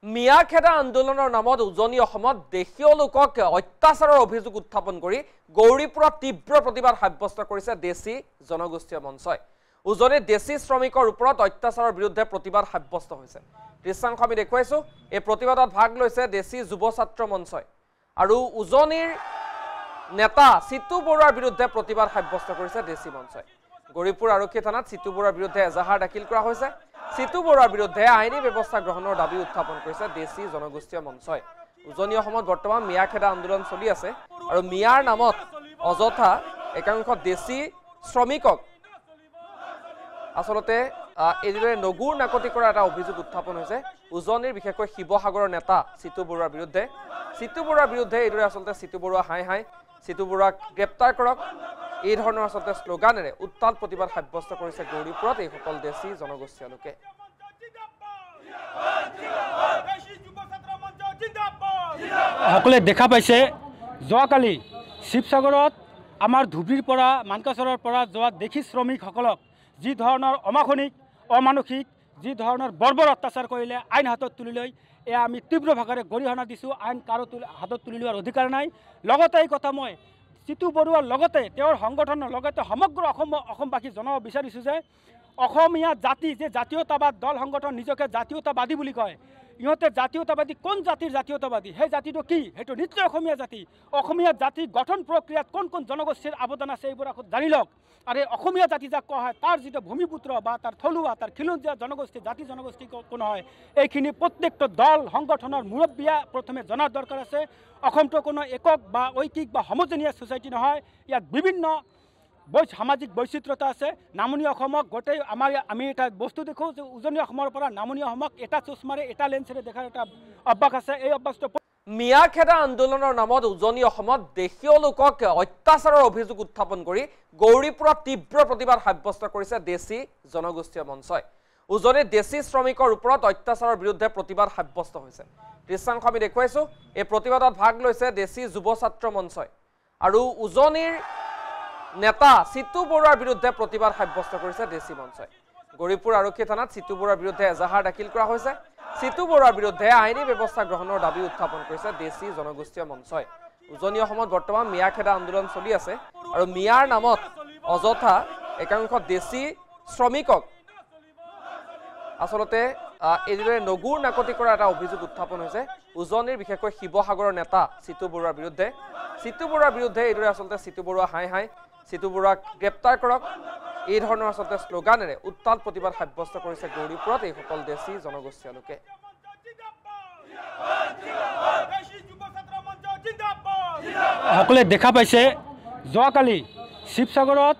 মিয়াখেদা আন্দোলনৰ নামত উজনি অসমত দেশীয় লোকক অত্যাচাৰৰ অভিযোগ উত্থাপন কৰি গৌৰীপুৰত তীব্ৰ প্ৰতিবাদ সাব্যস্ত কৰিছে দেশী জনগোষ্ঠীয় মঞ্চই। উজনিত দেশী শ্ৰমিকৰ ওপৰত অত্যাচাৰৰ বিৰুদ্ধে প্ৰতিবাদ সাব্যস্ত হৈছে। দৃশ্যাংশ আমি দেখুৱাইছো। এই প্ৰতিবাদত ভাগ লৈছে দেশী যুৱ ছাত্ৰ মঞ্চই আৰু উজনিৰ নেতা চিতু বৰুৱাৰ বিৰুদ্ধে প্ৰতিবাদ সাব্যস্ত কৰিছে দেশী মঞ্চই। গৌৰীপুৰ আৰক্ষী থানাত চিতু বৰুৱাৰ বিৰুদ্ধে এজাহাৰ দাখিল কৰা হৈছে। চিতু বৰুৱাৰ বিৰুদ্ধে আইনী ব্যৱস্থা গ্ৰহণৰ দাবী উত্থাপন কৰিছে দেশী জনগোষ্ঠীয় মঞ্চই। উজনি অসমত বৰ্তমান মিয়াখেদা আন্দোলন চলি আছে আৰু মিয়াৰ নামত অযথা একাংশ দেশী শ্ৰমিকক আচলতে এইদৰে নগুৰ নাকতি কৰা এটা অভিযোগ উত্থাপন হৈছে উজনিৰ বিশেষকৈ শিৱসাগৰৰ নেতা চিতু বৰুৱাৰ বিৰুদ্ধে। চিতু বৰুৱাৰ বিৰুদ্ধে এইদৰে আচলতে চিতু বৰুৱা হাই হাই, চিতু বৰুৱাক গ্ৰেপ্তাৰ কৰক, এই ধৰণৰ আচলতে শ্লোগানেৰে উত্তাল প্ৰতিবাদ সাব্যস্ত কৰিছে গৌৰীপুৰত এইসকল দেশী জনগোষ্ঠীয় লোকে। সকলে দেখা পাইছে যোৱাকালি শিৱসাগৰত আমাৰ ধুবুৰীৰ পৰা মানকাচৰৰ পৰা যোৱা দেশী শ্ৰমিকসকলক যি ধৰণৰ অমানসিক অমানসিক যি ধৰণৰ বৰ্বৰ অত্যাচাৰ কৰিলে আইন হাতত তুলি লৈ এয়া আমি তীব্ৰ ভাষাৰে গৰিহণা দিছোঁ। আইন কাৰো হাতত তুলি লোৱাৰ অধিকাৰ নাই। লগতে এই কথা মই চিতু বৰুৱাৰ লগতে তেওঁৰ সংগঠনৰ লগতে সমগ্ৰ অসমবাসী জনাব বিচাৰিছোঁ যে অসমীয়া জাতি যে জাতীয়তাবাদ দল সংগঠন নিজকে জাতীয়তাবাদী বুলি কয়, ইহঁতে জাতীয়তাবাদী কোন জাতিৰ জাতীয়তাবাদী? সেই জাতিটো কি? সেইটো নিশ্চয় অসমীয়া জাতি। অসমীয়া জাতি গঠন প্ৰক্ৰিয়াত কোন কোন জনগোষ্ঠীৰ অৱদান আছে এইবোৰ আকৌ জানি লওক। আৰু অসমীয়া জাতি যাক কোৱা হয় তাৰ যিটো ভূমিপুত্ৰ বা তাৰ থলুৱা তাৰ খিলঞ্জীয়া জনগোষ্ঠী জাতি জনগোষ্ঠী কোনো হয়, এইখিনি প্ৰত্যেকটো দল সংগঠনৰ মুৰব্বীয়ে প্ৰথমে জনাৰ দৰকাৰ আছে। অসমটো কোনো একক বা ঐকিক বা হোমোজেনিয়াছ ছ'চাইটি নহয়। ইয়াত বিভিন্ন সামাজিক বৈচিত্ৰতা আছে। নামনি অসমক গোটেই আমি এটা বস্তু দেখোঁ যে উজনি অসমৰ পৰা নামনি অসমক এটা চুচমাৰে এটা লেন্সেৰে দেখাৰ এটা অভ্যাস আছে। এই অভ্যাসটো মিয়াখেদা আন্দোলনৰ নামত উজনি অসমত দেশীয় লোকক অত্যাচাৰৰ অভিযোগ উত্থাপন কৰি গৌৰীপুৰত তীব্ৰ প্ৰতিবাদ সাব্যস্ত কৰিছে দেশী জনগোষ্ঠীয় মঞ্চই। উজনিত দেশী শ্ৰমিকৰ ওপৰত অত্যাচাৰৰ বিৰুদ্ধে প্ৰতিবাদ সাব্যস্ত হৈছে। দৃশ্যাংশ আমি দেখুৱাইছো। এই প্ৰতিবাদত ভাগ লৈছে দেশী যুৱ ছাত্ৰ মঞ্চই আৰু উজনিৰ নেতা চিতু বৰুৱাৰ বিৰুদ্ধে প্ৰতিবাদ সাব্যস্ত কৰিছে দেশী মঞ্চই। গৌৰীপুৰ আৰক্ষী থানাত চিতু বৰুৱাৰ বিৰুদ্ধে এজাহাৰ দাখিল কৰা হৈছে। চিতু বৰুৱাৰ বিৰুদ্ধে আইনী ব্যৱস্থা গ্ৰহণৰ দাবী উত্থাপন কৰিছে দেশী জনগোষ্ঠীয় মঞ্চই। উজনি অসমত বৰ্তমান মিয়াখেদা আন্দোলন চলি আছে আৰু মিয়াৰ নামত অযথা একাংশ দেশী শ্ৰমিকক আচলতে এইদৰে নগুৰ নাকতি কৰা এটা অভিযোগ উত্থাপন হৈছে উজনিৰ বিশেষকৈ শিৱসাগৰৰ নেতা চিতু বৰুৱাৰ বিৰুদ্ধে। চিতু বৰুৱাৰ বিৰুদ্ধে এইদৰে আচলতে চিতু বৰুৱা হাই হাই, চিতু বৰুৱাক গ্ৰেপ্তাৰ কৰক, এই ধৰণৰ আচলতে শ্লোগানেৰে উত্তাল প্ৰতিবাদ সাব্যস্ত কৰিছে গৌৰীপুৰত এইসকল দেশী জনগোষ্ঠীয় লোকে। সকলে দেখা পাইছে যোৱাকালি শিৱসাগৰত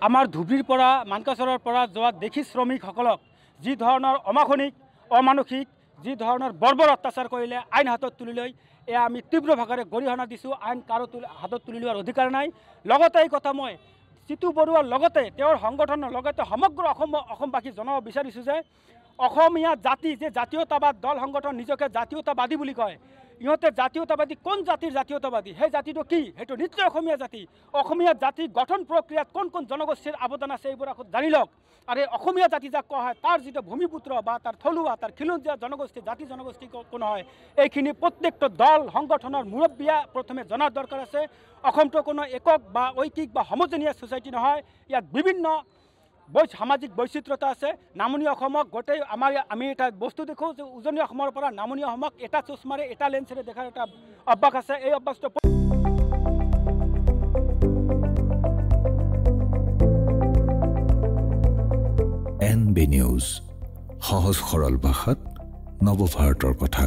আমাৰ ধুবুৰীৰ পৰা মানকাচৰৰ পৰা যোৱা দেশী শ্ৰমিকসকলক যি ধৰণৰ অমানসিক অমানসিক যি ধৰণৰ বৰ্বৰ অত্যাচাৰ কৰিলে আইন হাতত তুলি লৈ এয়া আমি তীব্ৰ ভাষাৰে গৰিহণা দিছোঁ। আইন কাৰো হাতত তুলি লোৱাৰ অধিকাৰ নাই। লগতে এই কথা মই চিতু বৰুৱাৰ লগতে তেওঁৰ সংগঠনৰ লগতে সমগ্ৰ অসমবাসী জনাব বিচাৰিছোঁ যে অসমীয়া জাতি যে জাতীয়তাবাদ দল সংগঠন নিজকে জাতীয়তাবাদী বুলি কয়, ইহঁতে জাতীয়তাবাদী কোন জাতিৰ জাতীয়তাবাদী? সেই জাতিটো কি? সেইটো নিশ্চয় অসমীয়া জাতি। অসমীয়া জাতি গঠন প্ৰক্ৰিয়াত কোন কোন জনগোষ্ঠীৰ অৱদান আছে এইবোৰ আকৌ জানি লওক। আৰু অসমীয়া জাতি যাক কোৱা হয় তাৰ যিটো ভূমিপুত্ৰ বা তাৰ থলুৱা তাৰ খিলঞ্জীয়া জনগোষ্ঠী জাতি জনগোষ্ঠী কোনো হয়, এইখিনি প্ৰত্যেকটো দল সংগঠনৰ মুৰব্বীয়ে প্ৰথমে জনাৰ দৰকাৰ আছে। অসমটো কোনো একক বা ঐকিক বা হোমোজেনিয়াছ ছ'চাইটি নহয়। ইয়াত বিভিন্ন সামাজিক বৈচিত্ৰতা আছে। নামনি অসমক গোটেই আমি এটা বস্তু দেখোঁ যে উজনি অসমৰ পৰা নামনি অসমক এটা চুচমাৰে এটা লেন্সেৰে দেখাৰ এটা অভ্যাস আছে। এই অভ্যাসটো NB নিউজ, সহজ সৰল ভাষাত নৱভাৰতৰ কথা।